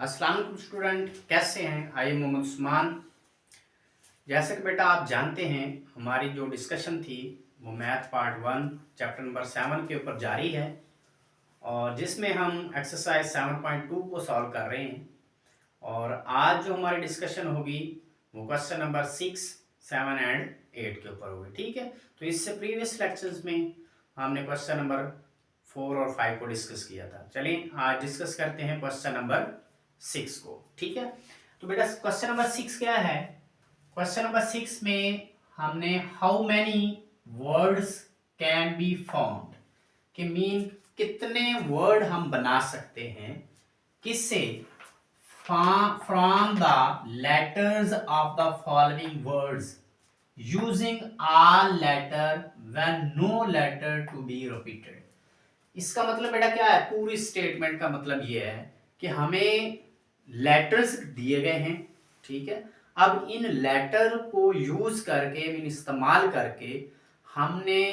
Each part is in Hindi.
अस्सलाम वालेकुम स्टूडेंट, कैसे हैं? आई मोहम्मद उस्मान। जैसे कि बेटा आप जानते हैं, हमारी जो डिस्कशन थी वो मैथ पार्ट 1 चैप्टर नंबर 7 के ऊपर जारी है और जिसमें हम एक्सरसाइज 7.2 को सॉल्व कर रहे हैं। और आज जो हमारी डिस्कशन होगी वो क्वेश्चन नंबर 6, 7 एंड 8 के ऊपर होगी। ठीक है, तो इससे प्रीवियस लेक्चर्स में हमने क्वेश्चन नंबर 4 और 5 को डिस्कस किया था। चलिए आज डिस्कस करते हैं क्वेश्चन नंबर 6 को। ठीक है, तो बेटा क्वेश्चन नंबर 6 क्या है? क्वेश्चन नंबर 6 में हमने how many words can be found कि मीन कितने वर्ड हम बना सकते हैं किससे? From the letters of the following words using all letter when no letter to be repeated. इसका मतलब बेटा क्या है? पूरी स्टेटमेंट का मतलब ये है कि हमें लेटर्स दिए गए हैं। ठीक है, अब इन लेटर को यूज करके, मीन इस्तेमाल करके हमने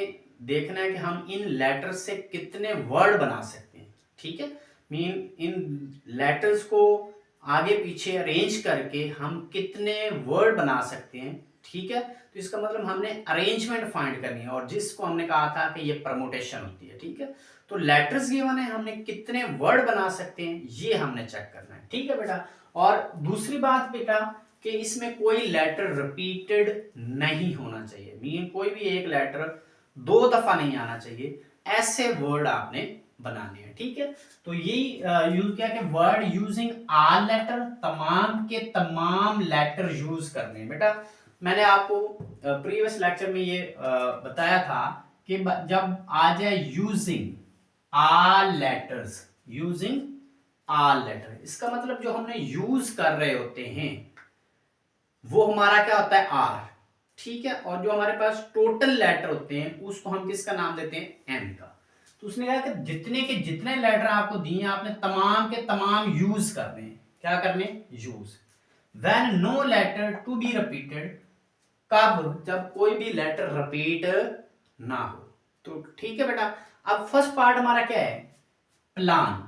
देखना है कि हम इन लेटर से कितने वर्ड बना सकते हैं। ठीक है, मीन इन लेटर्स को आगे पीछे अरेंज करके हम कितने वर्ड बना सकते हैं। ठीक है, तो इसका मतलब हमने अरेंजमेंट फाइंड करनी है और जिसको हमने कहा था कि ये परमुटेशन होती है। ठीक है, तो लेटर्स गिवन है, हमने कितने वर्ड बना सकते हैं ये हमने चेक करना है। ठीक है बेटा, और दूसरी बात बेटा कि इसमें कोई लेटर रिपीटेड नहीं होना चाहिए, मीन कोई भी एक लेटर दो दफा नहीं आना चाहिए, ऐसे वर्ड आपने बनाने हैं। ठीक है, तो यही यूज किया कि वर्ड यूजिंग ऑल लेटर, तमाम के तमाम लेटर यूज करने हैं। बेटा मैंने आपको प्रीवियस लेक्चर में ये बताया था कि जब आ जाए using all letters, using all letter, इसका मतलब जो हमने यूज कर रहे होते हैं वो हमारा क्या होता है? आर। ठीक है, और जो हमारे पास टोटल लेटर होते हैं उसको हम किसका नाम देते हैं? एन का। तो उसने कहा कि जितने के जितने लेटर आपको दिए आपने तमाम के तमाम यूज करने हैं। क्या करने? Use. When no letter to be repeated, कब? जब कोई भी लेटर रिपीट ना हो। तो ठीक है बेटा, अब फर्स्ट पार्ट हमारा क्या है? प्लान।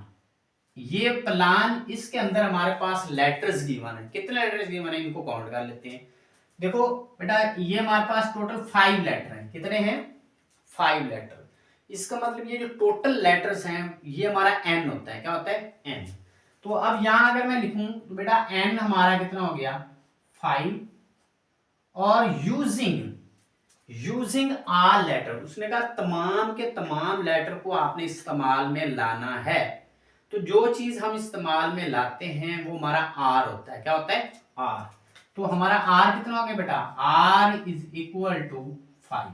ये प्लान, इसके अंदर हमारे पास लेटर्स गिवन है। कितने लेटर्स गिवन है इनको काउंट कर लेते हैं। देखो बेटा ये हमारे पास टोटल 5 लेटर हैं। कितने हैं? 5 लेटर। इसका मतलब ये जो टोटल लेटर्स हैं ये हमारा एन होता है। क्या होता है? एन। तो अब यहां अगर मैं लिखूं तो बेटा एन हमारा कितना हो गया? 5। और यूजिंग ऑल लेटर, उसने कहा तमाम के तमाम लेटर को आपने इस्तेमाल में लाना है। तो जो चीज हम इस्तेमाल में लाते हैं वो हमारा आर होता है। क्या होता है? आर। तो हमारा आर कितना हो गया बेटा? R is equal to 5।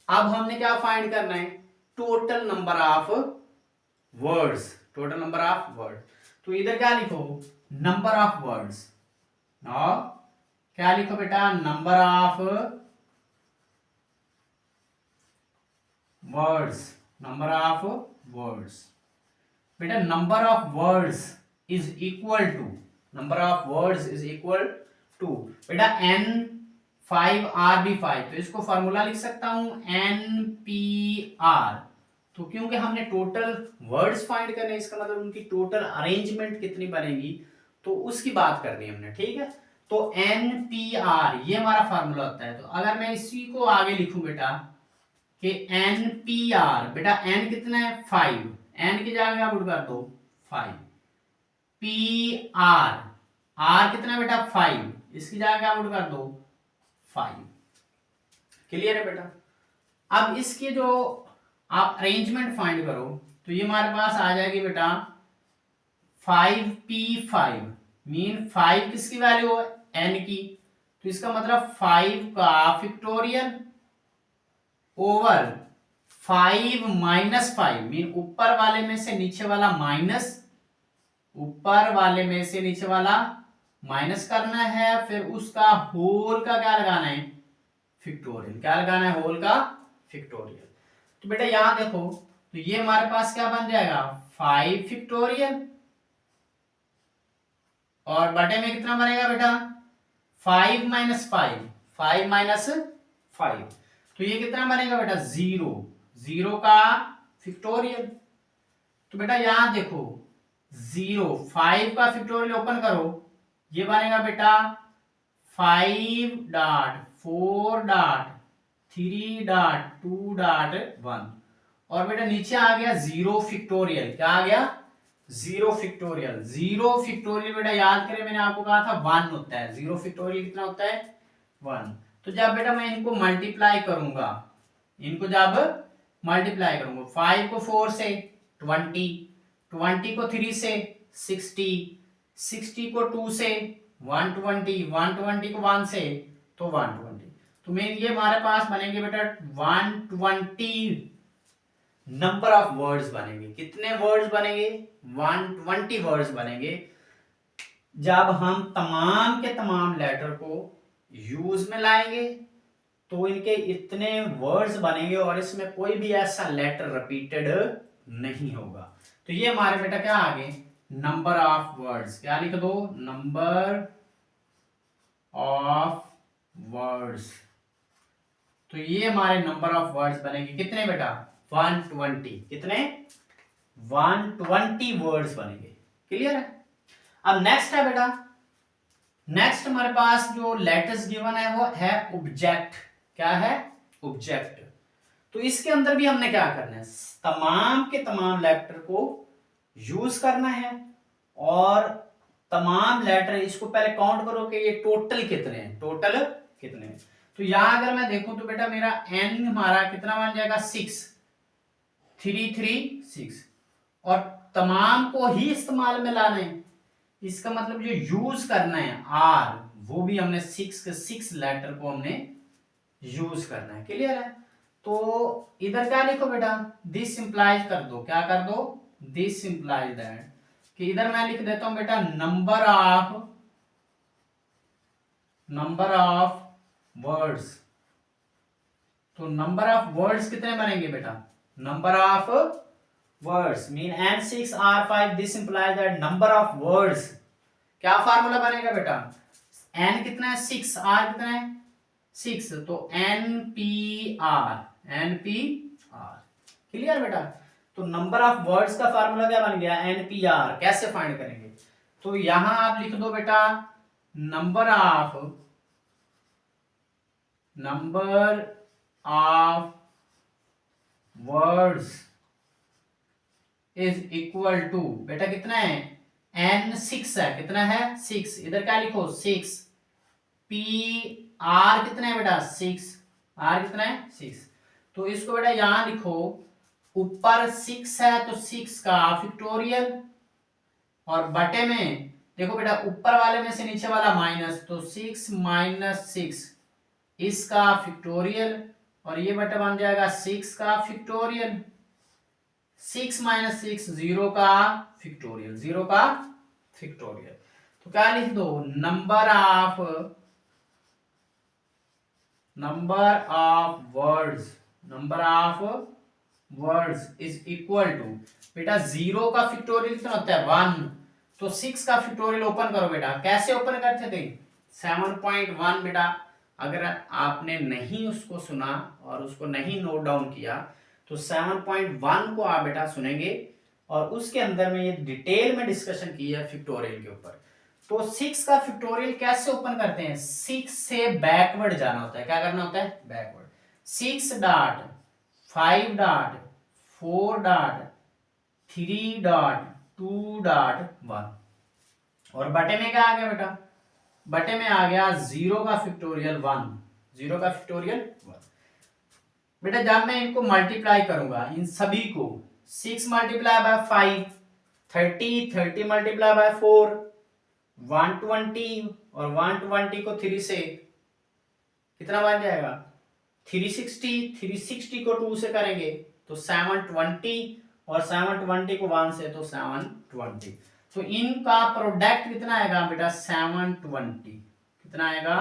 अब हमने क्या फाइंड करना है? Total number of words. Total number of word, तो इधर क्या लिखो? Number of words. नाउ क्या लिखो बेटा? Number of words. Number of words. बेटा number of words is equal to, number of words is equal to बेटा एन 5 आर बी 5। तो इसको फॉर्मूला लिख सकता हूं एन पी आर। तो क्योंकि हमने टोटल वर्ड्स फाइंड करने, इसका मतलब उनकी टोटल अरेंजमेंट कितनी बनेगी तो उसकी बात करनी है हमने। ठीक है, तो एन पी आर ये हमारा फॉर्मूला होता है। तो अगर मैं इसी को आगे लिखूं बेटा कि एन पी आर, बेटा एन कितना है? 5। एन की जगह क्या पुट कर दो? 5। पी आर, आर कितना बेटा? 5। इसकी जगह क्या पुट कर दो? 5। क्लियर है बेटा? अब इसके जो आप अरेंजमेंट फाइंड करो तो ये हमारे पास आ जाएगी बेटा 5p5, मीन 5 किसकी वैल्यू है? एन की। तो इसका मतलब 5 का फैक्टोरियल ओवर 5 माइनस 5, मीन ऊपर वाले में से नीचे वाला माइनस, ऊपर वाले में से नीचे वाला माइनस करना है, फिर उसका होल का क्या लगाना है? फैक्टोरियल। क्या लगाना है? होल का फैक्टोरियल। तो बेटा यहां देखो, तो ये हमारे पास क्या बन जाएगा? 5 फैक्टोरियल और बटे में कितना बनेगा बेटा? 5 माइनस 5, 5 माइनस 5। तो ये कितना बनेगा बेटा? 0। 0 का फैक्टोरियल। तो बेटा यहां देखो 0, 5 का फैक्टोरियल ओपन करो, ये बनेगा बेटा 5.4.3.2.1। और बेटा नीचे आ गया 0 फैक्टोरियल, क्या आ गया 0 फैक्टोरियल। 0 फैक्टोरियल बेटा याद करें, मैंने आपको कहा था 1 होता है, 0 फैक्टोरियल कितना होता है 1। तो जब बेटा मैं इनको मल्टीप्लाई करूंगा, इनको जब मल्टीप्लाई करूंगा, 5 को 4 से 20, 20 को 3 से 60, 60 को 2 से 120, 120 को 1 से तो 120। तो मैं ये हमारे पास बनेंगे बेटा 120 नंबर ऑफ वर्ड्स बनेंगे। कितने वर्ड्स बनेंगे 120 वर्ड्स बनेंगे जब हम तमाम के तमाम लेटर को यूज में लाएंगे। तो इनके इतने वर्ड्स बनेंगे और इसमें कोई भी ऐसा लेटर रिपीटेड नहीं होगा। तो ये हमारे बेटा क्या आ गए नंबर ऑफ वर्ड्स, क्या लिख दो नंबर ऑफ वर्ड्स। तो ये हमारे नंबर ऑफ वर्ड्स बनेंगे कितने बेटा 120, कितने 120 वर्ड्स बनेंगे। क्लियर है। अब नेक्स्ट है बेटा, नेक्स्ट हमारे पास जो लेटर्स गिवन है वो है ऑब्जेक्ट। क्या है ऑब्जेक्ट। तो इसके अंदर भी हमने क्या करना है, तमाम के तमाम लेटर को यूज करना है और तमाम लेटर, इसको पहले काउंट करो कि ये टोटल कितने हैं, टोटल कितने हैं। तो यहां अगर मैं देखूं तो बेटा मेरा n हमारा कितना बन जाएगा 6, 336। और तमाम को ही इस्तेमाल में लाना है, इसका मतलब जो यूज करना है r, वो भी हमने 6 लेटर को हमने यूज करना है। क्लियर है। तो इधर क्या लिखो बेटा दिस इंप्लाइज कर दो, क्या कर दो दिस इंप्लाइज दैट, कि इधर मैं लिख देता हूं बेटा नंबर ऑफ वर्ड्स। तो नंबर ऑफ वर्ड्स कितने बनेंगे बेटा number of words mean n6 r5, this implies that number of words. क्या फार्मूला बनेगा बेटा n कितना है 6, r कितना है 6, तो npr, क्लियर बेटा। तो नंबर ऑफ वर्ड्स का फार्मूला क्या बन गया npr। कैसे फाइंड करेंगे, तो यहां आप लिख दो बेटा number of words is equal to बेटा कितना है n6 है, कितना है 6, इधर क्या लिखो 6, p r कितना है बेटा 6, r कितना है 6। तो इसको बेटा यहां लिखो, ऊपर 6 है तो 6 का फैक्टोरियल, और बटे में देखो बेटा ऊपर वाले में से नीचे वाला माइनस, तो 6 माइनस 6 इसका फैक्टोरियल, और ये बेटा बन जाएगा 6 का फैक्टोरियल। 6 माइनस 6 0 का फैक्टोरियल, 0 का फैक्टोरियल। तो क्या लिख दो number of words is equal to बेटा 0 का फैक्टोरियल कितना होता है 1, तो 6 का फैक्टोरियल ओपन करो बेटा, कैसे ओपन करते थे 7.1 बेटा। अगर आपने नहीं उसको सुना और उसको नहीं नोट डाउन किया तो 7.1 को आप बेटा सुनेंगे, और उसके अंदर में ये डिटेल में डिस्कशन की है फैक्टोरियल के ऊपर। तो 6 का फैक्टोरियल कैसे ओपन करते हैं, 6 से बैकवर्ड जाना होता है, क्या करना होता है backward. 6 dot 5 dot 4 dot 3 dot 2 dot 1, और बटे में क्या आ गया बेटा बटे में आ गया 0 का फैक्टोरियल 1, 0 का फैक्टोरियल 1। बेटा जब मैं इनको मल्टीप्लाई करूंगा इन सभी को, 6 मल्टीप्लाई बाय 5 30, 30 मल्टीप्लाई बाय 4 120, और 120 को 3 से कितना बन जाएगा 360, 360 को 2 से करेंगे तो 720, और 720 को 1 से तो 720। तो इनका प्रोडक्ट कितना आएगा बेटा 720, कितना आएगा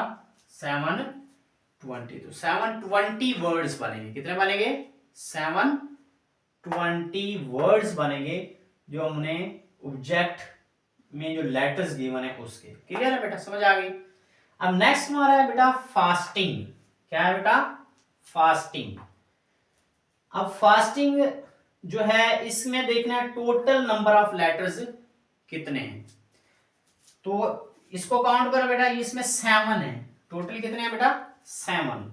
720। तो 720 वर्ड्स बनेंगे, कितने बनेंगे 720 वर्ड्स बनेंगे जो हमने ऑब्जेक्ट में जो लेटर्स गिवन है उसके। क्लियर है बेटा, समझ आ गई। अब नेक्स्ट हमारा है बेटा फास्टिंग। क्या है बेटा फास्टिंग। अब फास्टिंग जो है इसमें देखना है टोटल नंबर ऑफ लेटर्स कितने हैं। तो इसको काउंट करो बेटा, इसमें 7 है, टोटल कितने हैं बेटा 7।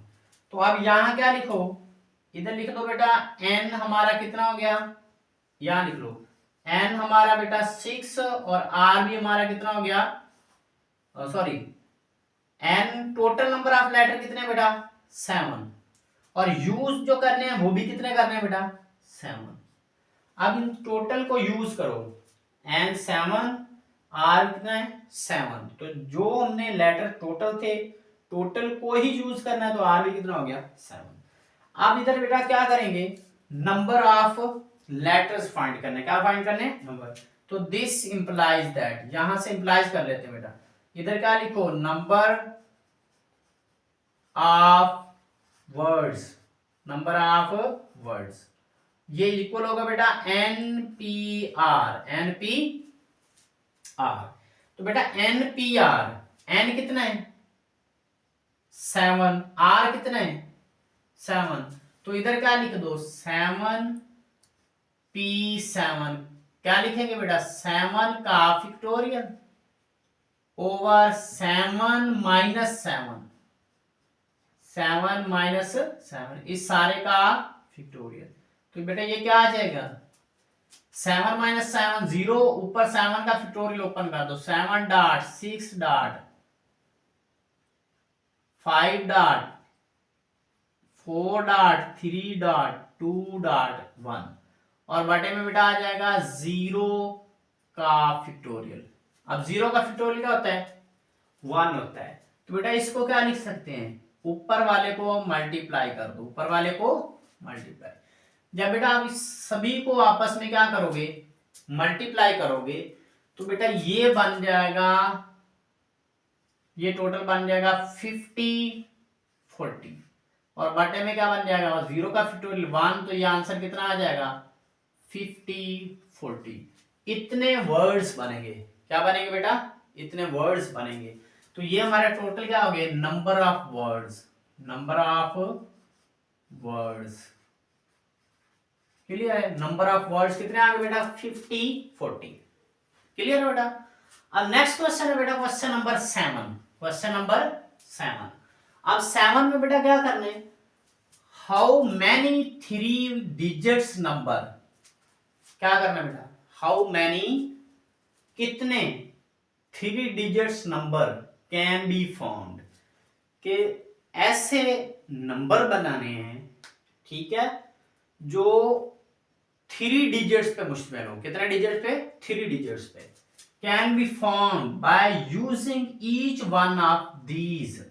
तो अब यहां क्या लिखो, इधर लिख दो बेटा n हमारा कितना हो गया, यहां लिख लो n हमारा बेटा 6 और r भी हमारा कितना हो गया, sorry n total number of letter कितने हैं बेटा 7, और यूज जो करने हैं वो भी कितने करने हैं बेटा 7। अब इन टोटल को यूज करो, n 7 r कितना है 7, तो जो हमने लेटर टोटल थे टोटल को ही यूज करना है, तो r भी कितना हो गया 7। अब इधर बेटा क्या करेंगे, नंबर ऑफ लेटर्स फाइंड करने, क्या फाइंड करने नंबर। तो दिस इंप्लाइज दैट, यहां से इंप्लाइज कर लेते हैं बेटा, इधर क्या लिखो number of words, number of words, ये इक्वल होगा बेटा NPR। तो बेटा NPR, n कितना है 7, r कितना है 7, तो इधर क्या लिख दो 7p7, क्या लिखेंगे बेटा 7 का फैक्टोरियल ओवर 7 इस सारे का फैक्टोरियल। तो बेटा ये क्या आ जाएगा 7 - 7 0, ऊपर 7 का फैक्टोरियल ओपन कर दो, 7 dot 6 dot 5 dot 4 dot 3 dot 2 dot 1, और बटे में बेटा आ जाएगा 0 का फैक्टोरियल। अब 0 का फैक्टोरियल क्या होता है 1 होता है, तो बेटा इसको क्या लिख सकते हैं, ऊपर वाले को मल्टीप्लाई कर दो, ऊपर वाले को मल्टीप्लाई। जब बेटा आप इस सभी को आपस में क्या करोगे मल्टीप्लाई करोगे, तो बेटा ये बन जाएगा, ये टोटल बन जाएगा 50 40, और बटे में क्या बन जाएगा 0 का फैक्टोरियल 1, तो ये आंसर कितना आ जाएगा 50 40। इतने वर्ड्स बनेंगे, क्या बनेंगे बेटा इतने वर्ड्स बनेंगे। तो ये हमारा टोटल क्या हो गया number of words, number of words, clear है। नंबर ऑफ वर्ड्स कितने आ गए बेटा 50 40, क्लियर है बेटा। अब नेक्स्ट क्वेश्चन है बेटा क्वेश्चन नंबर 7, क्वेश्चन नंबर 7। अब 7 में बेटा क्या करना है, हाउ मैनी 3 डिजिट्स नंबर, क्या करना है बेटा हाउ मैनी कितने 3 digits number can be found, के ऐसे नंबर बनाने हैं, ठीक है, जो 3 डिजिट्स पे मुश्तमिल हो, कितने डिजिट्स पे 3 डिजिट्स पे, can be found by using each one of these,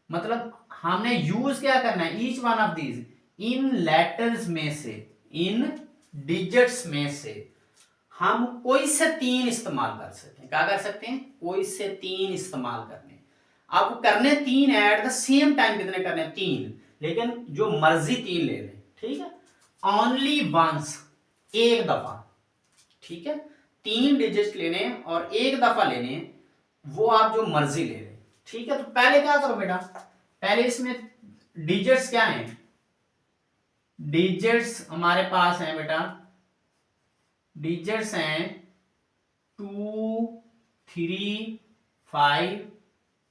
मतलब हमने यूज क्या करना है each one of these in letters में से, इन डिजिट्स में से हम कोई से 3 इस्तेमाल कर सकते हैं, क्या कर सकते हैं कोई से 3 इस्तेमाल करने। आपको करने 3 एट द सेम टाइम, कितने करने 3, लेकिन जो मर्जी 3 ले लें, ठीक है, ओनली वंस, एक दफा, ठीक है, 3 डिजिट लेने और एक दफा लेने, वो आप जो मर्जी ले लें, ठीक है। तो पहले क्या करो बेटा, पहले इसमें डिजिट्स क्या हैं, डिजिट्स हमारे पास हैं बेटा, डिजिट्स हैं 2 3 5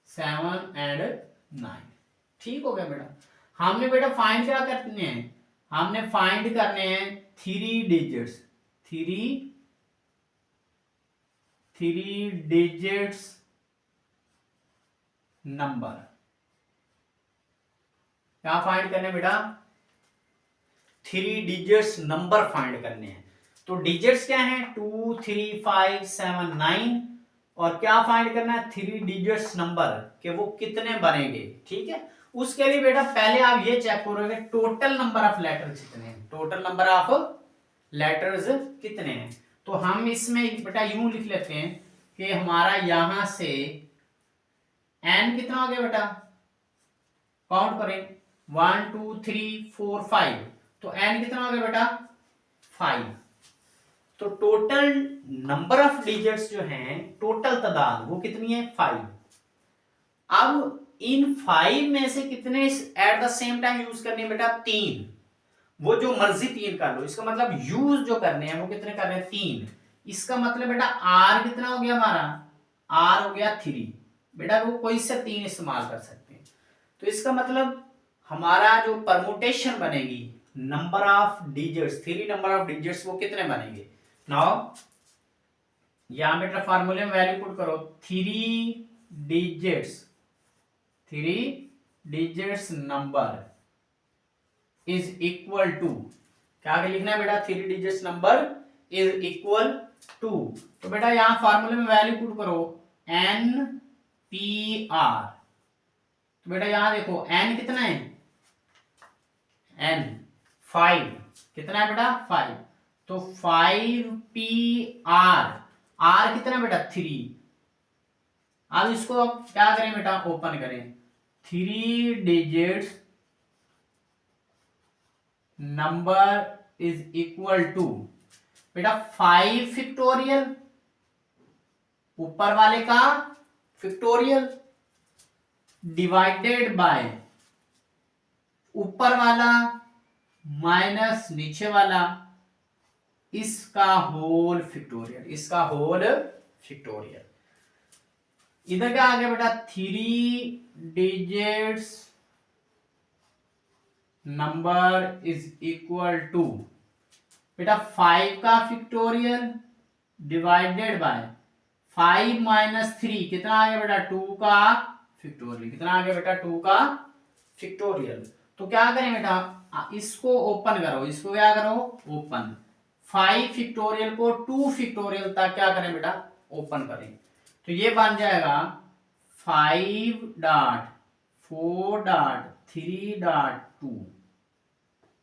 7 एंड 9, ठीक हो गया बेटा। हमने बेटा फाइंड क्या करने हैं, हमने फाइंड करने हैं 3 डिजिट्स, 3 डिजिट्स नंबर, क्या फाइंड करने बेटा 3 डिजिट्स नंबर फाइंड करने हैं। तो डिजिट्स क्या हैं 2 3 5 7 9, और क्या फाइंड करना है 3 डिजिट्स नंबर के वो कितने बनेंगे, ठीक है। उसके लिए बेटा पहले आप ये चेक करोगे टोटल नंबर ऑफ लेटर्स कितने हैं, टोटल नंबर ऑफ लेटर्स कितने हैं। तो हम इसमें बेटा यूं लिख लेते हैं कि हमारा यहां से n कितना हो गया बेटा, काउंट करें 1 2 3 4 5, तो n कितना हो गया बेटा 5। तो टोटल नंबर ऑफ डिजिट्स जो हैं, टोटल तादाद वो कितनी है 5। अब इन 5 में से कितने at the same time use करने हैं बेटा 3, वो जो मर्जी 3 कर लो, इसका मतलब यूज जो करने हैं वो कितने करने हैं 3, इसका मतलब बेटा आर कितना हो गया हमारा, आर हो गया 3। बेटा वो कोई से 3 इस्तेमाल कर सकते हैं। तो इसका मतलब हमारा जो परमुटेशन बनेगी number of digits, 3 number of digits, वो कितने बनेंगे। नाउ यहां बेटा फार्मूले में वैल्यू पुट करो, 3 digits number is equal to, क्या आगे लिखना है बेटा, 3 digits number is equal to. तो बेटा यहां फार्मूले में वैल्यू पुट करो एन पी आर। तो बेटा यहां देखो एन कितना है, एन 5, कितना है बेटा 5, तो 5 पी आर, आर कितना बेटा 3। अब इसको क्या करें बेटा, ओपन करें, 3 digits number is equal to, बेटा 5 फैक्टोरियल, ऊपर वाले का फैक्टोरियल डिवाइडेड बाय ऊपर वाला माइनस नीचे वाला, इसका होल फैक्टोरियल, इसका होल फैक्टोरियल। इधर क्या आ गया बेटा, 3 digits number is equal to, बेटा 5 का फैक्टोरियल डिवाइडेड बाय 5 माइनस 3, कितना आ गया बेटा 2 का फैक्टोरियल, कितना आ गया बेटा 2 का फैक्टोरियल। तो क्या करें बेटा, इसको ओपन करो, इसको क्या करो ओपन, 5 फैक्टोरियल को 2 फैक्टोरियल तक क्या करें बेटा, ओपन करें। तो ये बन जाएगा 5.4.3.2।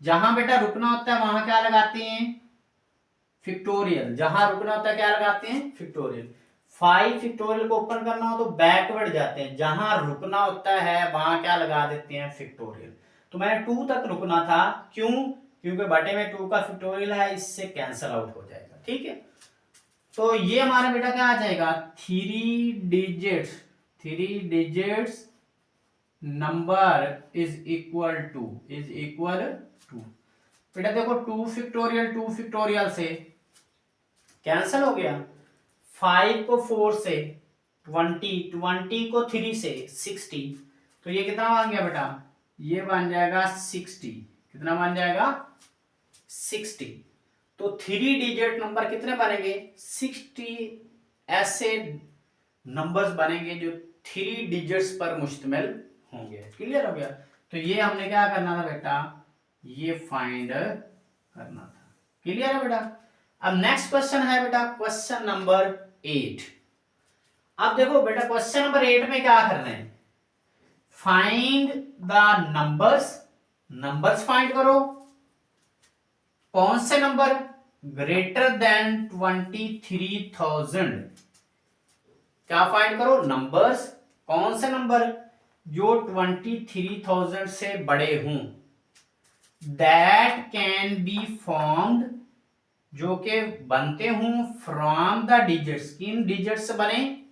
जहां बेटा रुकना होता है वहां क्या लगाते हैं, फैक्टोरियल, जहां रुकना होता है क्या लगाते हैं, फैक्टोरियल। 5 फैक्टोरियल को ओपन करना हो तो बैकवर्ड जाते हैं, जहां रुकना होता है वहां क्या लगा देते हैं, फैक्टोरियल। तो मैंने 2 तक रुकना था, क्यों, क्योंकि बटे में 2 का फैक्टोरियल है, इससे कैंसिल आउट हो जाएगा, ठीक है। तो ये हमारा बेटा क्या आ जाएगा, 3 digits number is equal to, बेटा देखो 2 फैक्टोरियल से कैंसिल हो गया, 5 को 4 से 20 को 3 से 60, तो ये कितना बन गया बेटा, ये बन जाएगा 60, कितना बन जाएगा 60। तो 3 डिजिट नंबर कितने बनेंगे, 60 ऐसे नंबर्स बनेंगे जो 3 डिजिट्स पर मुश्तमिल होंगे। क्लियर हो गया। तो ये हमने क्या करना था बेटा, ये फाइंड करना था। क्लियर है बेटा। अब नेक्स्ट क्वेश्चन है बेटा क्वेश्चन नंबर 8। अब देखो बेटा क्वेश्चन नंबर 8 में क्या करना है, फाइंड द नंबर्स फाइंड करो। कौन से नंबर ग्रेटर देन 23,000, क्या फाइंड करो, नंबर्स, कौन से नंबर जो 23,000 से बड़े हों, दैट कैन बी फॉर्म्ड, जो के बनते हों, फ्रॉम द डिजिट्स, किन डिजिट्स से बने,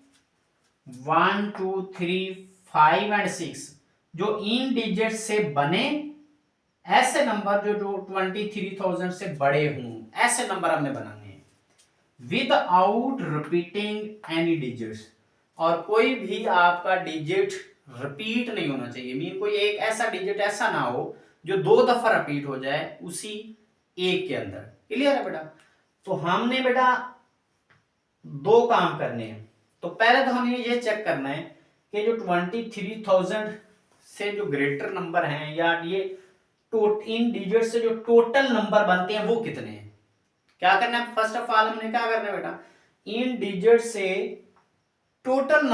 1 2 3 5 एंड 6, जो इन डिजिट से बने, ऐसे नंबर जो 23,000 से बड़े हों, ऐसे नंबर हमने बनाने हैं, विदाउट रिपीटिंग एनी डिजिट्स, और कोई भी आपका डिजिट रिपीट नहीं होना चाहिए। मीन कोई एक ऐसा डिजिट ऐसा ना हो जो 2 दफा रिपीट हो जाए उसी एक के अंदर। क्लियर है बेटा। तो हमने बेटा 2 काम करने हैं। तो पहले तो हमें ये चेक करना है कि जो 23,000 से जो ग्रेटर नंबर हैं, या ये इन डिजिट से जो टोटल नंबर बनते हैं वो कितने हैं। क्या करना है, फर्स्ट ऑफ ऑल हमने क्या करना है बेटा, इन डिजिट से टोटल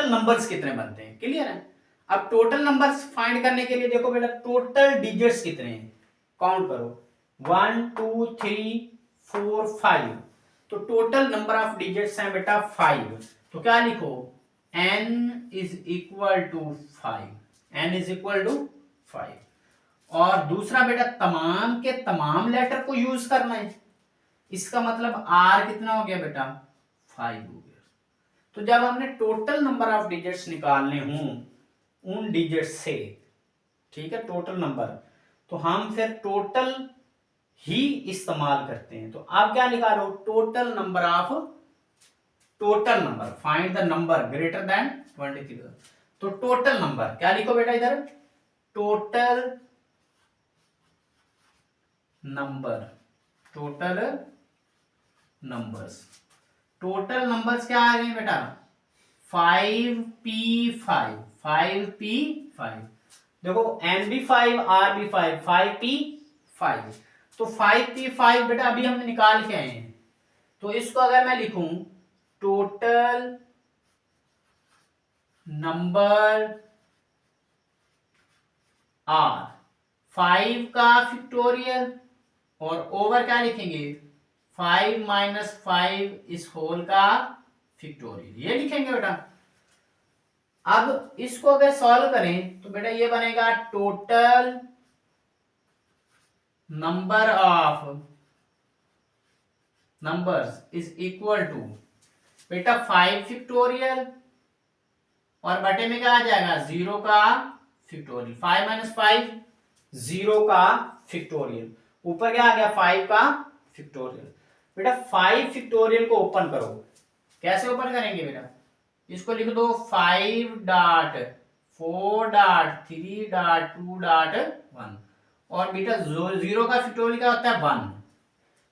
नंबर्स कितने बनते हैं। क्लियर है। अब टोटल नंबर्स फाइंड करने के लिए देखो बेटा टोटल डिजिट्स कितने हैं, काउंट करो, 1 2 3 4 5, तो टोटल नंबर ऑफ डिजिट्स हैं बेटा 5। तो क्या लिखो, n is equal to 5, n is equal to 5। और दूसरा बेटा तमाम के तमाम लेटर को यूज करना है, इसका मतलब r कितना हो गया बेटा 5 हो गया। तो जब हमने टोटल नंबर ऑफ डिजिट्स निकालने हों उन डिजिट से, ठीक है, टोटल नंबर, तो हम फिर टोटल ही इस्तेमाल करते हैं। तो आप क्या निकालो, total number, find the number greater than 23। तो टोटल नंबर क्या लिखो बेटा इधर, total number, total numbers, total numbers क्या आ गए बेटा, 5p5, 5p5, देखो MB5 RB5, 5p5, तो 5p5 बेटा अभी हमने निकाल के आए हैं। तो इसको अगर मैं लिखूं, टोटल नंबर आर 5 का फैक्टोरियल और ओवर क्या लिखेंगे, 5 माइनस 5 इस होल का फैक्टोरियल, ये लिखेंगे बेटा। अब इसको अगर सॉल्व करें तो बेटा ये बनेगा total number of numbers is equal to बेटा 5 फैक्टोरियल और बटे में क्या आ जाएगा, 0 का फैक्टोरियल, 5 माइनस 5 0 का फैक्टोरियल, ऊपर क्या आ गया 5 का फैक्टोरियल। बेटा 5 फैक्टोरियल को ओपन करो, कैसे ओपन करेंगे बेटा, इसको लिख दो 5 डॉट 4 डॉट 3 डॉट 2 डॉट 1 और बेटा 0 का फैक्टोरियल क्या होता है 1।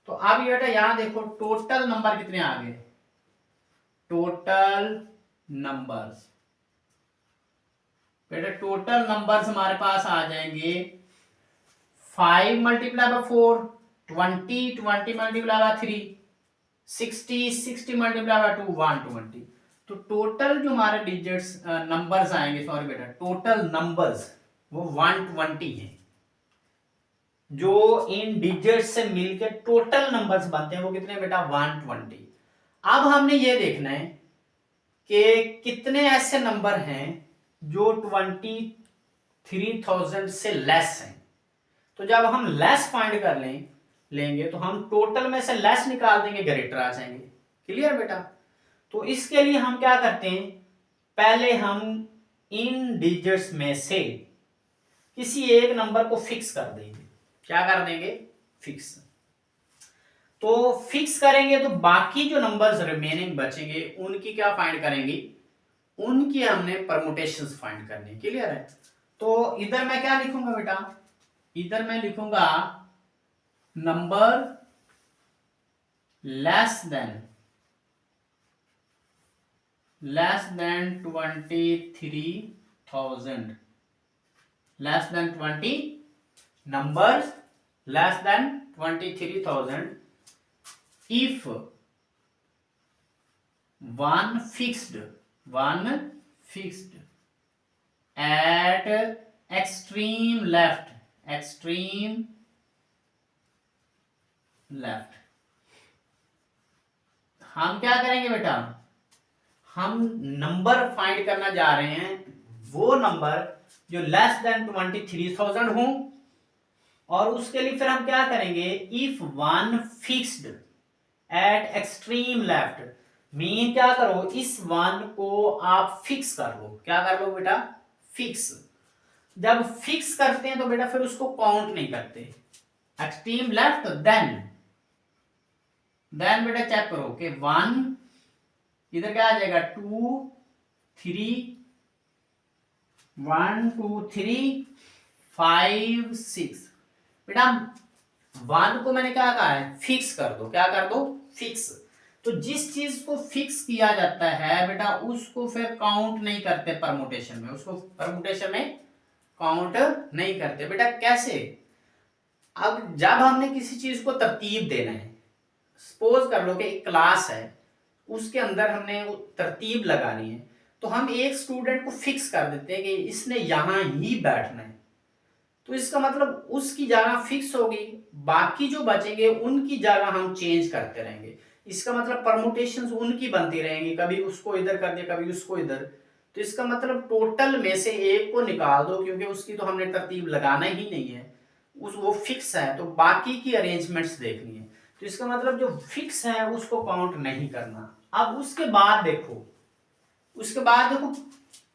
तो अब ये बेटा यहां देखो टोटल नंबर कितने आ गए, टोटल नंबर्स, बेटा टोटल नंबर्स हमारे पास आ जाएंगे 5 multiply by 4, 20 multiply by 3, 60 multiply by 2, 120। तो टोटल जो हमारे डिजिट्स नंबर्स आएंगे, सॉरी बेटा टोटल नंबर्स वो 120 है। जो इन डिजिट्स से मिलकर टोटल नंबर्स बनते हैं वो कितने बेटा 120। अब हमने ये देखना है कि कितने ऐसे नंबर हैं जो 23,000 से लेस हैं। तो जब हम लेस फाइंड कर लेंगे तो हम टोटल में से लेस निकाल देंगे, ग्रेटर आ जाएंगे। क्लियर बेटा। तो इसके लिए हम क्या करते हैं, पहले हम इन डिजिट्स में से किसी एक नंबर को फिक्स कर देंगे। क्या कर देंगे, फिक्स। तो फिक्स करेंगे तो बाकी जो नंबर्स रिमेनिंग बचेंगे उनकी क्या फाइंड करेंगे, उनकी हमने परमुटेशंस फाइंड करनी। क्लियर है। तो इधर मैं क्या लिखूंगा बेटा, इधर मैं लिखूंगा number less than 23,000, less than 20 numbers less than 23,000 if one fixed at extreme left हम क्या करेंगे बेटा, हम नंबर फाइंड करना जा रहे हैं वो नंबर जो लेस देन 23,000 हो, और उसके लिए फिर हम क्या करेंगे, if one fixed at extreme left, mean क्या करो, इस वन को आप फिक्स कर लो। क्या कर लो बेटा, फिक्स। जब फिक्स करते हैं तो बेटा फिर उसको काउंट नहीं करते, एक्सट्रीम लेफ्ट देन बेटा चेक करो कि 1 इधर क्या आ जाएगा 2 3 1 2 3 5 6। बेटा 1 को मैंने क्या कहा है, फिक्स कर दो। क्या कर दो, फिक्स। तो जिस चीज को फिक्स किया जाता है बेटा उसको फिर काउंट नहीं करते परमुटेशन में, उसको परमुटेशन में काउंट नहीं करते। बेटा कैसे, अब जब हमने किसी चीज को तरतीब देना है, सपोज कर लो कि एक क्लास है उसके अंदर हमने तरतीब लगानी है, तो हम एक स्टूडेंट को फिक्स कर देते हैं कि इसने यहां ही बैठना है। तो इसका मतलब उसकी जगह फिक्स होगी, बाकी जो बचेंगे उनकी जगह हम चेंज करते रहेंगे। इसका मतलब परमुटेशंस उनकी बनती रहेंगी, कभी उसको इधर कर दिया कभी उसको इधर। तो इसका मतलब टोटल में से एक को निकाल दो क्योंकि उसकी तो हमने तरतीब लगाना ही नहीं है, वो फिक्स है, तो बाकी की अरेंजमेंट्स देखनी है। तो इसका मतलब जो फिक्स है उसको काउंट नहीं करना। अब उसके बाद देखो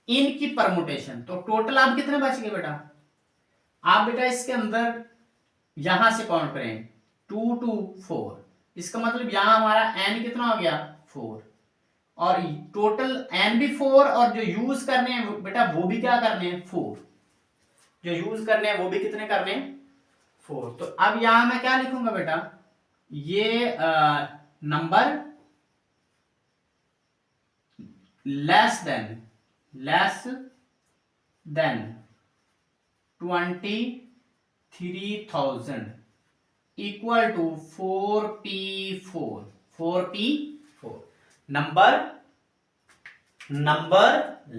इनकी परमुटेशन, तो टोटल आप कितने बच गए बेटा, आप बेटा इसके अंदर यहां से काउंट करें 2 टू 4, इसका मतलब यहाँ हमारा n कितना हो गया 4, और टोटल n भी 4, और जो यूज करने हैं बेटा वो भी क्या करने हैं 4, जो यूज करने हैं वो भी कितने करने हैं 4। तो अब यहां मैं क्या लिखूंगा बेटा, ये number less than 23,000 equal to 4p4 number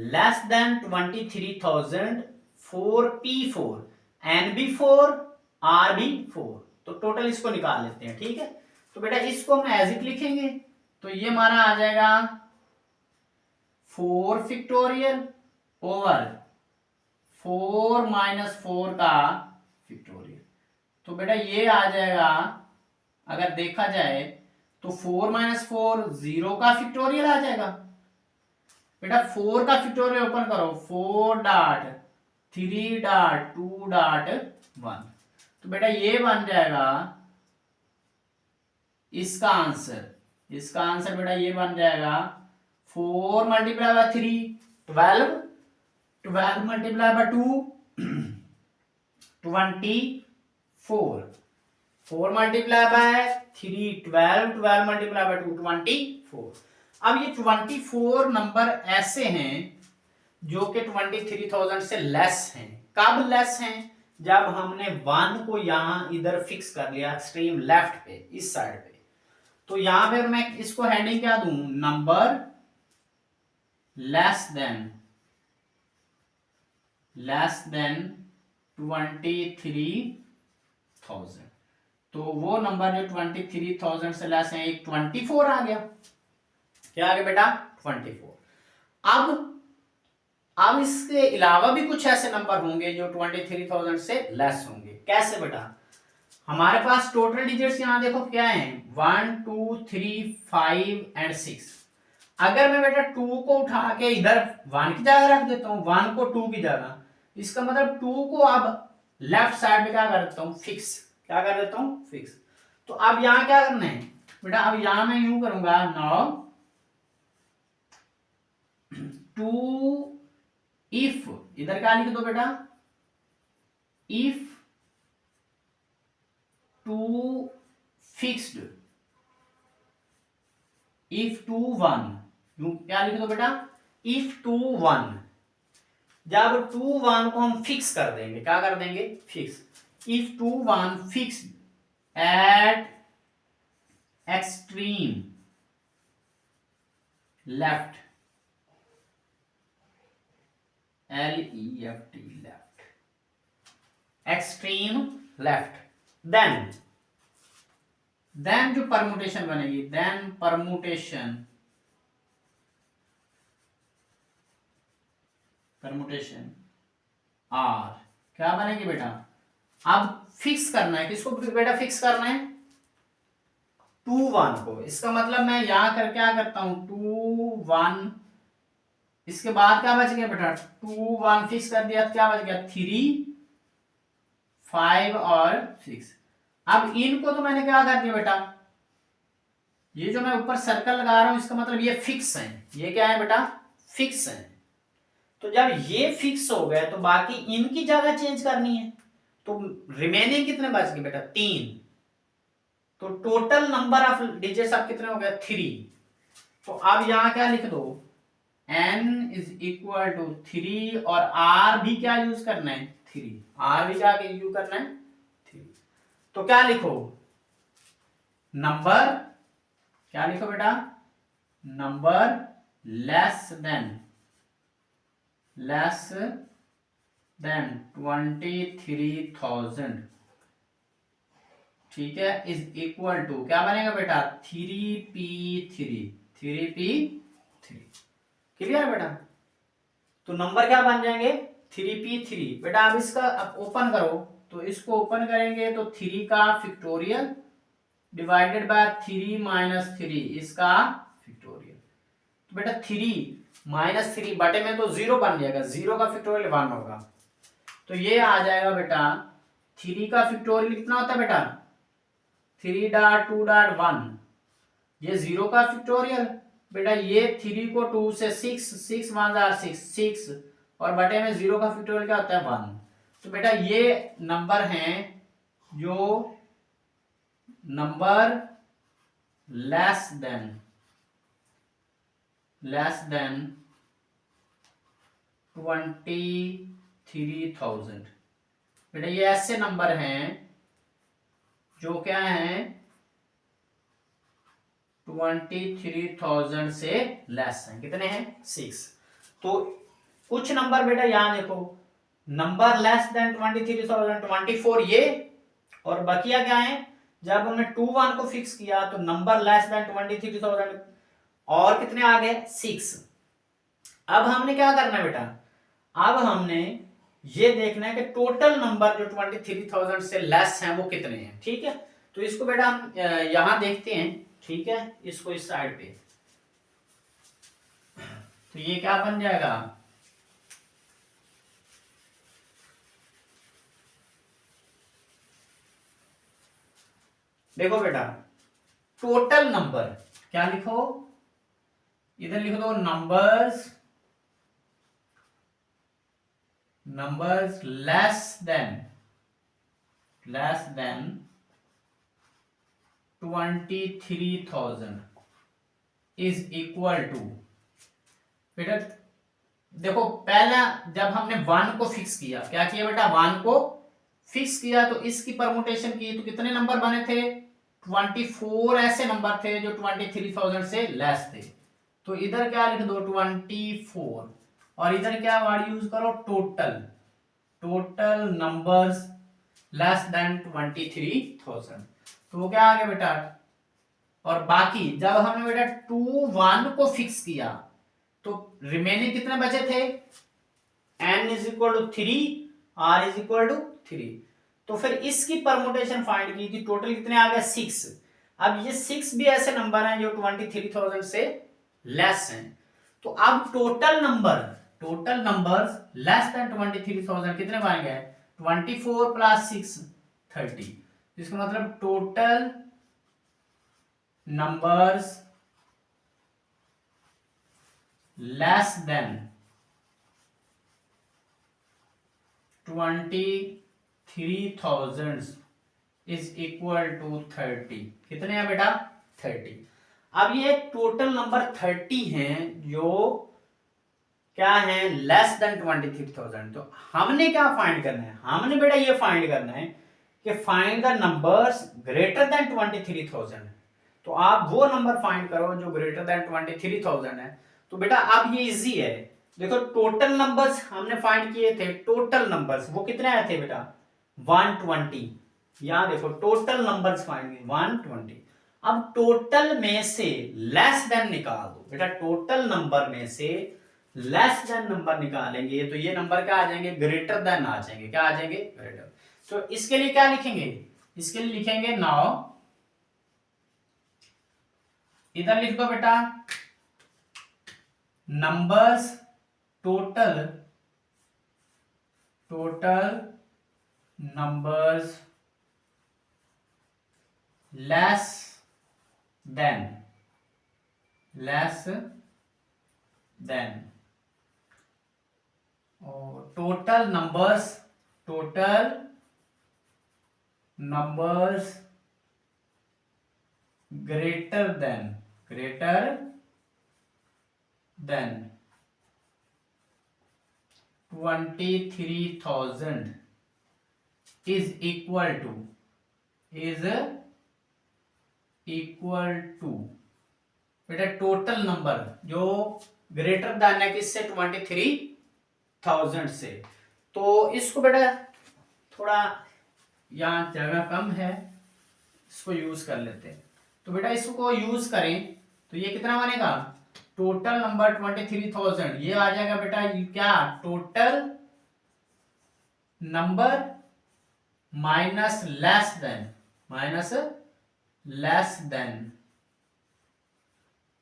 less than 23,000 4p4 n भी 4 r भी 4, तो टोटल इसको निकाल लेते हैं। ठीक है, तो बेटा इसको हम एज इट लिखेंगे, तो ये हमारा आ जाएगा 4 फैक्टोरियल ओवर 4 माइनस 4 का फैक्टोरियल। तो बेटा ये आ जाएगा, अगर देखा जाए तो 4 माइनस 4 0 का फैक्टोरियल आ जाएगा। बेटा 4 का फैक्टोरियल ओपन करो, 4 डॉट 3 डॉट 2 डॉट 1, तो बेटा ये बन जाएगा इसका आंसर बेटा ये बन जाएगा 4 multiply by 3 12, 12 multiply by 2 24, 4 multiply by 3 12, 12 multiply by 2 24। अब ये 24 नंबर ऐसे हैं जो कि 23,000 से लेस हैं। कब लेस हैं? जब हमने 1 को यहां इधर फिक्स कर लिया एक्सट्रीम लेफ्ट पे, इस साइड पे, तो यहां पे मैं इसको हेडिंग क्या दूं, नंबर लेस देन 23,000। तो वो नंबर जो 23,000 से लेस है, एक 24 आ गया। क्या आ गया बेटा 24। अब इसके अलावा भी कुछ ऐसे नंबर होंगे जो 23,000 से लेस होंगे। कैसे बेटा? हमारे पास टोटल डिजिट्स यहां देखो क्या है, 1 2 3 5 एंड 6। अगर मैं बेटा 2 को उठा के इधर 1 की जगह रख देता हूं, 1 को 2 की जगह, इसका मतलब 2 को अब लेफ्ट साइड में क्या कर देता हूं, फिक्स। क्या कर देता हूं, फिक्स। तो अब यहां क्या करना है बेटा, अब यहां मैं यूं करूंगा, नाउ 2 इफ, इधर क्या लिख दो बेटा, इफ 2 फिक्स्ड, इफ 2 1, क्या लिख दो बेटा, इफ 2 1। जब 2 1 को हम फिक्स कर देंगे, क्या कर देंगे, fix. If 2 1 fix at extreme left, LEFT left, extreme left, then जो परमुटेशन बनेगी, देन परमुटेशन R क्या बनेगी बेटा, अब फिक्स करना है, किसको बेटा फिक्स करना है, 2 1 को। इसका मतलब मैं यहां कर क्या करता हूं, 2 1, इसके बाद क्या बच गया बेटा, 2 1 फिक्स कर दिया, क्या बच गया 3 5 और 6। अब इनको तो मैंने क्या कर दिया बेटा, ये जो मैं ऊपर सर्कल लगा रहा हूं, इसका मतलब ये फिक्स है, ये क्या है बेटा, फिक्स है। तो जब ये फिक्स हो गए तो बाकी इनकी जगह चेंज करनी है, तो रिमेनिंग कितने बच गए बेटा, 3। तो टोटल नंबर ऑफ डिजिट्स अब कितने हो गए, 3। तो अब यहां क्या लिख दो, n इज इक्वल टू 3, और r भी क्या यूज करना है, 3, r भी क्या यूज करना है 3। तो क्या लिखो, नंबर, क्या लिखो बेटा, नंबर लेस देन 23,000, ठीक है, इज इक्वल टू क्या बनेगा बेटा, 3p3। क्लियर बेटा? तो नंबर क्या बन जाएंगे, 3p3। बेटा अब इसका ओपन करो, तो इसको ओपन करेंगे तो 3 का फैक्टोरियल डिवाइडेड बाय 3 माइनस 3, इसका फैक्टोरियल। तो बेटा 3 माइनस 3 बटे में तो 0 बन जाएगा, 0 का फैक्टोरियल 1 होगा। तो ये आ जाएगा बेटा, 3 का फैक्टोरियल कितना होता है बेटा, 3.2.1 ये 0 का फैक्टोरियल। बेटा ये 3 को 2 से 6 1 जार 6 और बटे में 0 का फैक्टोरियल क्या होता है 1। तो बेटा ये नंबर हैं जो नंबर लेस देन 23,000। बेटा ये ऐसे नंबर हैं जो क्या हैं 23,000 से लेस हैं। कितने हैं 6। तो कुछ नंबर बेटा यहां देखो, नंबर लेस देन 23,000 24 ये, और बकिया क्या है, जब हमने 2 1 को फिक्स किया तो नंबर लेस देन 23,000 और कितने आ गए 6। अब हमने क्या करना है बेटा, अब हमने ये देखना है कि टोटल नंबर जो 23,000 से लेस हैं वो कितने हैं। ठीक है, तो इसको बेटा हम यहां देखते हैं। ठीक है, इसको इस साइड पे, तो ये क्या बन जाएगा, देखो बेटा टोटल नंबर क्या लिखो, इधर लिख दो numbers less than 23,000 is equal to, बेटा देखो पहला जब हमने 1 को फिक्स किया, क्या किया बेटा 1 को फिक्स किया तो इसकी परमुटेशन की तो कितने नंबर बने थे 24 ऐसे नंबर थे जो 23,000 से लेस थे। तो इधर क्या लिख दो 24 और इधर क्या वर्ड यूज करो टोटल नंबर्स लेस देन 23,000। तो वो क्या आ गया बेटा, और बाकी जब हमने बेटा 2 1 को फिक्स किया तो रिमेनिंग कितने बचे थे, n is equal to 3 r is equal to 3। तो फिर इसकी परमुटेशन फाइंड की थी, टोटल कितने आ गए 6। अब ये 6 भी ऐसे नंबर हैं जो 23,000 से लेस हैं। तो अब टोटल नंबर्स लेस देन 23,000 कितने बन गए 24 प्लस 6 30। इसका मतलब total numbers less than 23,000 is equal to 30। कितने हैं बेटा 30। अब ये टोटल नंबर 30 हैं जो क्या है लेस देन 23,000। तो हमने क्या फाइंड करना है, हमने बेटा ये फाइंड करना है कि find the numbers greater than 23,000। तो आप वो नंबर फाइंड करो जो ग्रेटर देन 23,000 है। तो बेटा अब ये इजी है, देखो टोटल नंबर्स हमने फाइंड किए थे, टोटल नंबर्स वो कितने आए थे बेटा 120। यहां देखो टोटल नंबर्स फाइंड किए 120। अब टोटल में से लेस देन निकाल दो बेटा, टोटल नंबर में से लेस देन नंबर निकालेंगे तो ये नंबर क्या आ जाएंगे ग्रेटर देन आ जाएंगे। क्या आ जाएंगे ग्रेटर। तो इसके लिए क्या लिखेंगे, इसके लिए लिखेंगे नाउ, इधर लिख दो बेटा numbers total numbers less than और total numbers greater than 23,000 is equal to बेटा टोटल नंबर जो ग्रेटर देन है किससे 23,000 से। तो इसको बेटा थोड़ा यहाँ जगह कम है, इसको यूज कर लेते हैं। तो बेटा इसको यूज करें तो ये कितना बनेगा टोटल नंबर 23,000 ये आ जाएगा बेटा क्या total number minus less than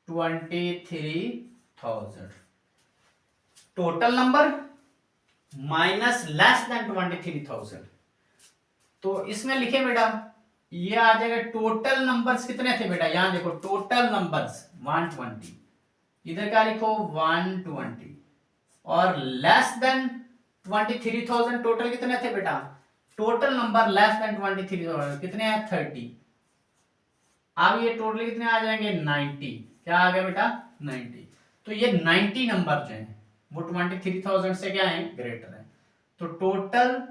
23,000। Total number minus less than 23,000। तो इसमें लिखे बेटा ये आ जाएगा टोटल नंबर्स कितने थे बेटा, यहां देखो टोटल नंबर्स 120, इधर क्या लिखो 120, और लेस देन 23,000 टोटल कितने थे बेटा, टोटल नंबर लेस देन 23,000 कितने हैं 30। अब ये टोटल कितने आ जाएंगे 90, क्या आ गया बेटा 90। तो ये 90 नंबर जो है वो 23,000 से क्या है ग्रेटर है। तो total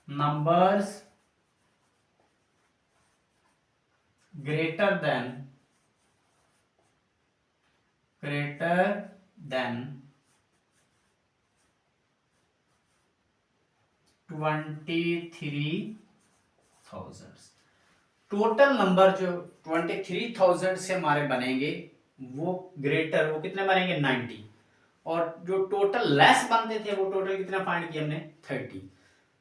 numbers greater than 23,000, total number जो 23,000 से हमारे बनेंगे वो ग्रेटर, वो कितने बनेंगे 90, और जो टोटल लेस बनते थे वो टोटल कितना फाइंड किया हमने 30।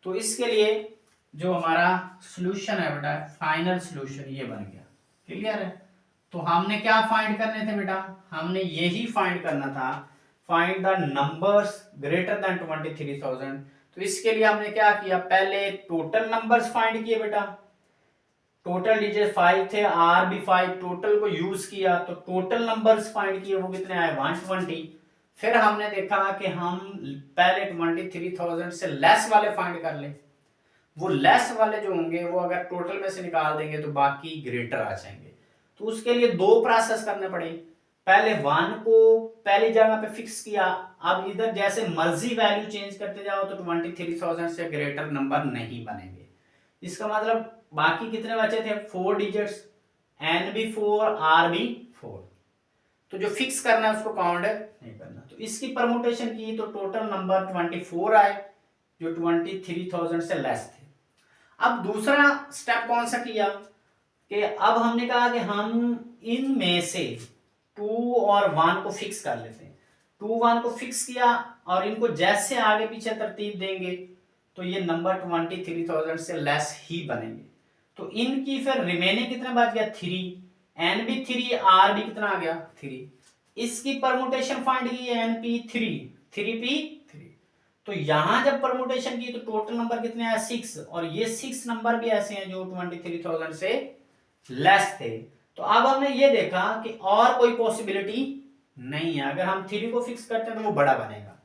तो इसके लिए जो हमारा सॉल्यूशन है बेटा, फाइनल सॉल्यूशन ये बन गया। क्लियर है। तो हमने क्या फाइंड करने थे बेटा, हमने यही फाइंड करना था, find the numbers greater than 23,000। तो इसके लिए हमने क्या किया, पहले टोटल नंबर्स फाइंड किए बेटा, टोटल डिजिट 5 थे, आर भी 5, टोटल को यूज किया तो टोटल नंबर्स फाइंड किए, वो कितने आए 120। फिर हमने देखा कि हम पहले 23,000 से लेस वाले फाइंड कर ले, वो लेस वाले जो होंगे वो अगर टोटल में से निकाल देंगे तो बाकी ग्रेटर आ जाएंगे। तो उसके लिए दो प्रोसेस करने पड़े, पहले 1 को पहली जगह पे फिक्स किया, अब इधर जैसे मर्जी वैल्यू चेंज करते जाओ तो 23,000 से ग्रेटर नंबर नहीं बनेंगे। इसका मतलब बाकी कितने बचे थे 4 डिजिट्स, एन भी 4, आर भी 4, तो जो फिक्स करना है उसको काउंट नहीं करना। तो इसकी परमुटेशन की तो टोटल नंबर 24 आए जो 23,000 से लेस थे। अब दूसरा स्टेप कौन सा किया कि अब हमने कहा कि हम इनमें से 2 और 1 को फिक्स कर लेते हैं। 2 1 को फिक्स किया और इनको जैसे आगे पीछे तरतीब देंगे तो ये नंबर 23,000 से लेस ही बनेंगे। तो इनकी फिर रिमेनिंग कितना बच गया 3, एन भी 3, आर भी कितना आ गया 3। इसकी परमुटेशन फाइंड की एन पी 3 तो यहां जब परमुटेशन की तो टोटल नंबर कितने आए 6, और ये 6 नंबर भी ऐसे हैं जो 23,000 से लेस थे। तो अब हमने ये देखा कि और कोई पॉसिबिलिटी नहीं है, अगर हम 3 को फिक्स करते हैं तो वो बड़ा बनेगा।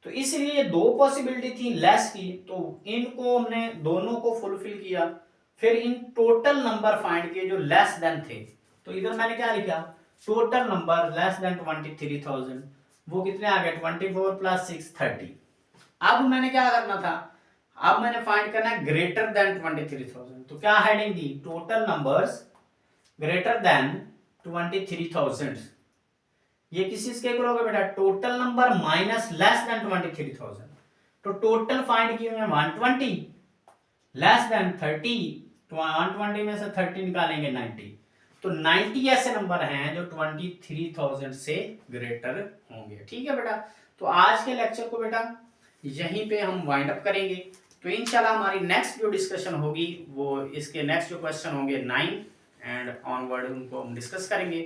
तो इसलिए ये दो पॉसिबिलिटी थी लेस की, तो इनको हमने दोनों को फुलफिल किया। फिर इन टोटल नंबर फाइंड किए जो लेस देन थे, तो इधर मैंने क्या लिखा टोटल नंबर लेस देन 23,000, वो कितने आ गए 24 प्लस 6 30। अब मैंने क्या करना था, अब मैंने फाइंड करना है ग्रेटर देन 23,000, तो क्या हेडिंग दी टोटल नंबर्स ग्रेटर देन 23,000। ये किसी के करोगे बेटा total number minus less than 23,000, तो टोटल फाइंड किए हैं 120 लेस देन 30, तो 120 में से 30 निकालेंगे 90, तो 90 ऐसे नंबर हैं जो 23,000 से ग्रेटर होंगे। ठीक है बेटा। तो आज के लेक्चर को बेटा यहीं पे हम वाइंड अप करेंगे। तो इंशाल्लाह हमारी नेक्स्ट जो डिस्कशन होगी वो इसके नेक्स्ट जो क्वेश्चन होंगे 9 एंड ऑनवर्ड उनको हम डिस्कस करेंगे।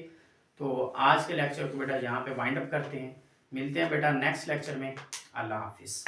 तो आज के लेक्चर को बेटा यहाँ पे वाइंड अप करते हैं, मिलते हैं बेटा नेक्स्ट लेक्चर में। अल्लाह हाफिज़।